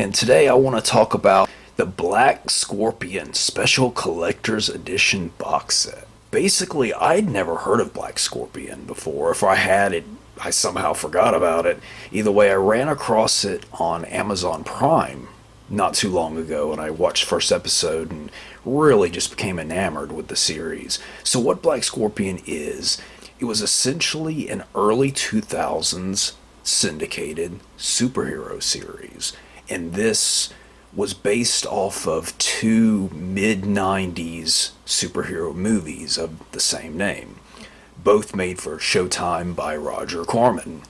and today I want to talk about the Black Scorpion Special Collector's Edition box set. Basically, I'd never heard of Black Scorpion before. If I had it, I somehow forgot about it. Either way, I ran across it on Amazon Prime not too long ago, and I watched the first episode and really just became enamored with the series. So what Black Scorpion is, it was essentially an early 2000s syndicated superhero series, and this was based off of two mid 90s superhero movies of the same name, both made for Showtime by Roger Corman.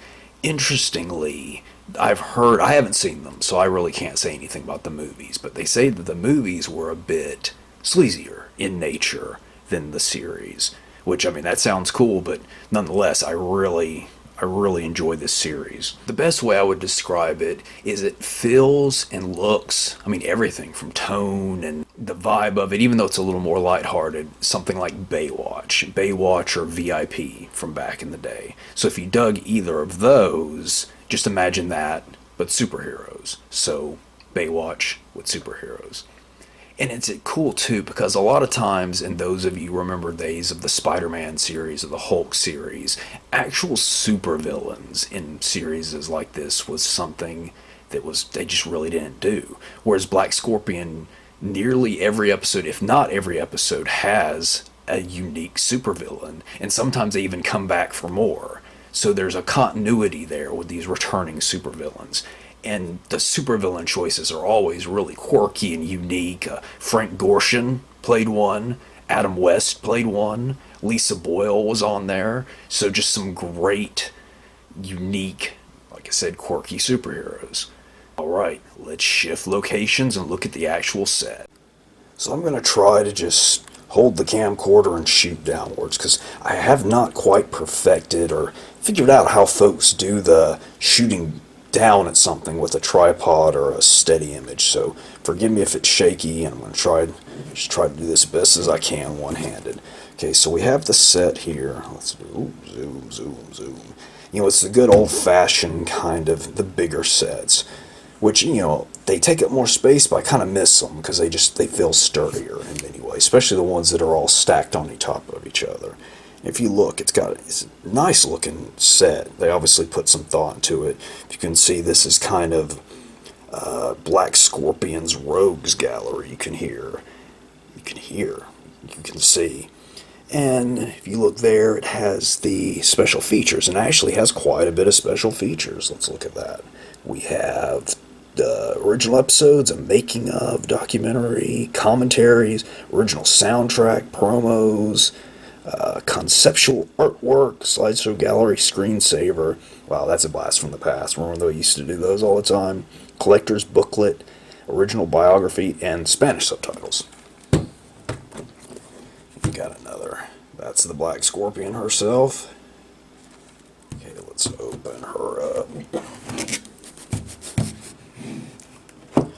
Interestingly, I haven't seen them, so I really can't say anything about the movies, but they say that the movies were a bit sleazier in nature than the series, which, I mean, that sounds cool, but nonetheless, I really enjoy this series. The best way I would describe it is it feels and looks, I mean, everything from tone and the vibe of it, even though it's a little more lighthearted, something like Baywatch or VIP from back in the day. So if you dug either of those, just imagine that, but superheroes. So Baywatch with superheroes. And it's cool too, because a lot of times, and those of you remember days of the Spider-Man series or the Hulk series, actual supervillains in series like this was something that they just really didn't do. Whereas Black Scorpion, nearly every episode, if not every episode, has a unique supervillain, and sometimes they even come back for more. So there's a continuity there with these returning supervillains. And the supervillain choices are always really quirky and unique. Frank Gorshin played one, Adam West played one, Lisa Boyle was on there. So just some great, unique, like I said, quirky superheroes. Alright, let's shift locations and look at the actual set. So I'm going to try to just hold the camcorder and shoot downwards, because I have not quite perfected or figured out how folks do the shooting down at something with a tripod or a steady image, so forgive me if it's shaky, and I'm going to try to do this best as I can one-handed. Okay, so we have the set here. Let's do zoom. You know, it's the good old-fashioned kind of the bigger sets, which, you know, they take up more space, but I kind of miss them because they feel sturdier in many ways, especially the ones that are all stacked on top of each other. If you look, it's a nice looking set. They obviously put some thought into it. If you can see, this is kind of Black Scorpion's Rogues Gallery. You can see. And if you look there, it has the special features, and actually has quite a bit of special features. Let's look at that. We have the original episodes, a making of documentary, commentaries, original soundtrack, promos, conceptual artwork, slideshow gallery, screensaver. Wow, that's a blast from the past. Remember they used to do those all the time? Collector's booklet, original biography, and Spanish subtitles. We got another. That's the Black Scorpion herself. Okay, let's open her up.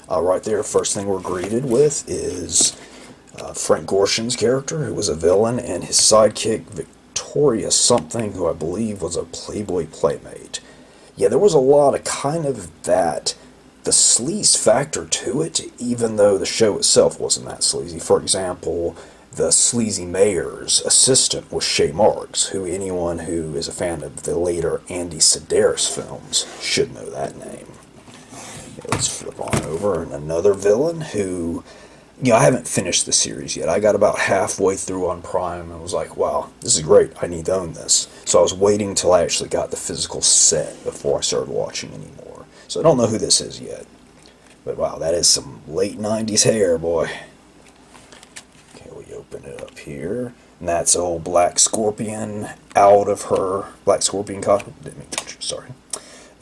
Right there, first thing we're greeted with is Frank Gorshin's character, who was a villain, and his sidekick, Victoria something, who I believe was a Playboy playmate. Yeah, there was a lot of kind of the sleaze factor to it, even though the show itself wasn't that sleazy. For example, the sleazy mayor's assistant was Shay Marks, who anyone who is a fan of the later Andy Sedaris films should know that name. Okay, let's flip on over, and another villain who, you know, I haven't finished the series yet. I got about halfway through on Prime and was like, wow, this is great. I need to own this. So I was waiting until I actually got the physical set before I started watching anymore. So I don't know who this is yet. But wow, that is some late 90s hair, boy. Okay, we open it up here. And that's old Black Scorpion out of her Black Scorpion costume. Didn't mean to touch her, sorry.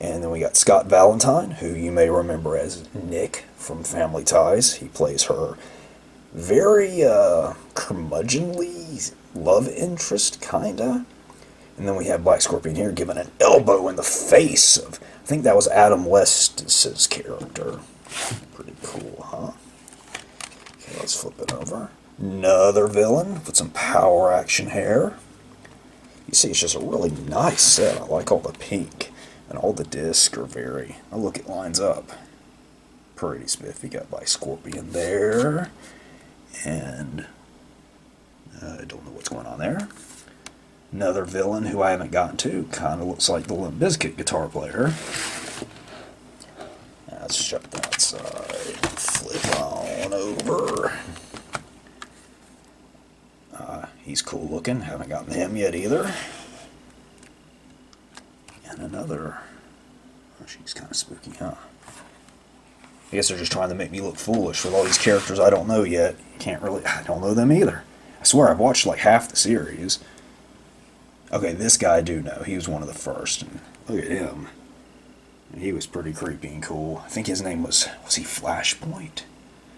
And then we got Scott Valentine, who you may remember as Nick from Family Ties. He plays her very curmudgeonly love interest, kinda. And then we have Black Scorpion here giving an elbow in the face of, I think that was Adam West's character. Pretty cool, huh? Okay, let's flip it over. Another villain with some power action hair. You see, it's just a really nice set. I like all the pink. And all the discs are oh look, it lines up. pretty spiffy. Got Black Scorpion there. And I don't know what's going on there. Another villain who I haven't gotten to. Kind of looks like the Limp Bizkit guitar player. Let's shut that side. Flip on over. He's cool looking. Haven't gotten him yet either. And another. Oh, she's kind of spooky, huh? I guess they're just trying to make me look foolish with all these characters I don't know yet. I don't know them either. I swear I've watched like half the series. Okay, this guy I do know. He was one of the first. And look at him. He was pretty creepy and cool. I think his name was he Flashpoint?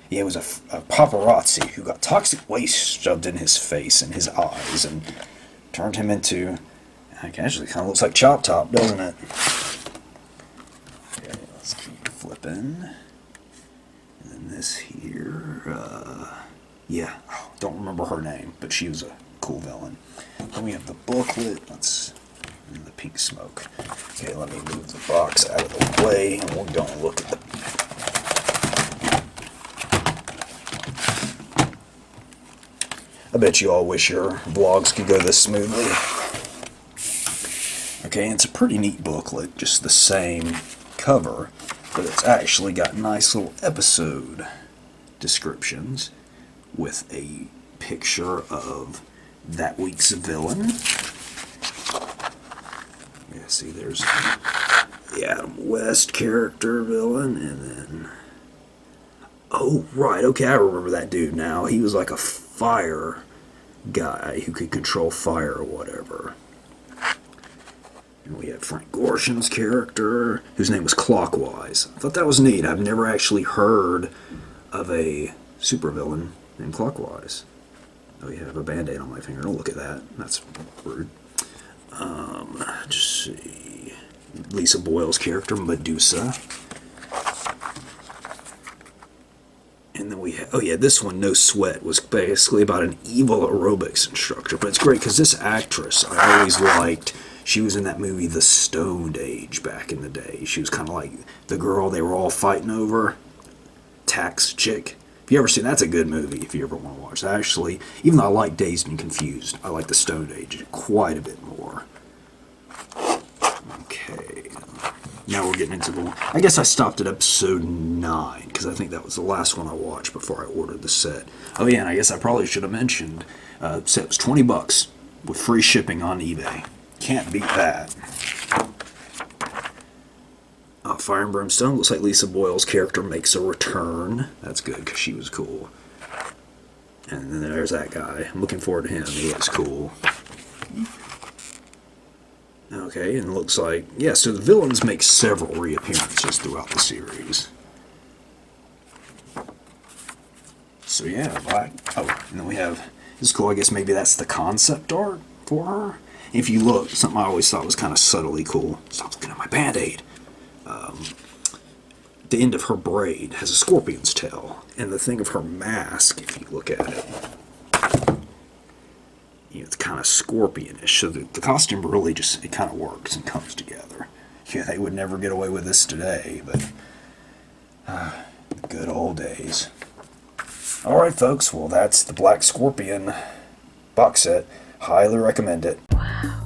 Yeah, it was a paparazzi who got toxic waste shoved in his face and his eyes and turned him into... Actually, kind of looks like Chop Top, doesn't it? Okay, let's keep flipping. And then this here... yeah, don't remember her name, but she was a cool villain. Then we have the booklet. And the pink smoke. Okay, let me move the box out of the way, and we're going to look at the... I bet you all wish your vlogs could go this smoothly. Okay, it's a pretty neat booklet, just the same cover, but it's actually got nice little episode descriptions with a picture of that week's villain. Yeah, see, there's the Adam West character villain, and then... Oh, right, okay, I remember that dude now. He was like a fire guy who could control fire or whatever. And we have Frank Gorshin's character, whose name was Clockwise. I thought that was neat. I've never actually heard of a supervillain named Clockwise. Oh, you have a band-aid on my finger. Don't look at that. That's rude. Just see. Lisa Boyle's character, Medusa. And then we have, oh yeah, this one, No Sweat, was basically about an evil aerobics instructor. But it's great because this actress, I always liked, she was in that movie The Stoned Age back in the day. She was kind of like the girl they were all fighting over. Tax chick. If you ever seen, that's a good movie if you ever want to watch that. Actually, even though I like Dazed and Confused, I like The Stoned Age quite a bit more. Okay, now we're getting into the... I guess I stopped at episode 9, because I think that was the last one I watched before I ordered the set. Oh yeah, and I guess I probably should have mentioned, the set was $20 with free shipping on eBay. Can't beat that. Fire and Brimstone, looks like Lisa Boyle's character makes a return. That's good, because she was cool. And then there's that guy. I'm looking forward to him. He looks cool. Okay, and it looks like... Yeah, so the villains make several reappearances throughout the series. So yeah, Black... Oh, and then we have... This is cool, I guess maybe that's the concept art for her. If you look, something I always thought was kind of subtly cool. Stop looking at my Band-Aid. The end of her braid has a scorpion's tail, and the thing of her mask, if you look at it, it's kind of scorpionish. So the costume really just, it kind of works and comes together. Yeah, they would never get away with this today, but good old days. Alright folks, well that's the Black Scorpion box set. Highly recommend it. Wow.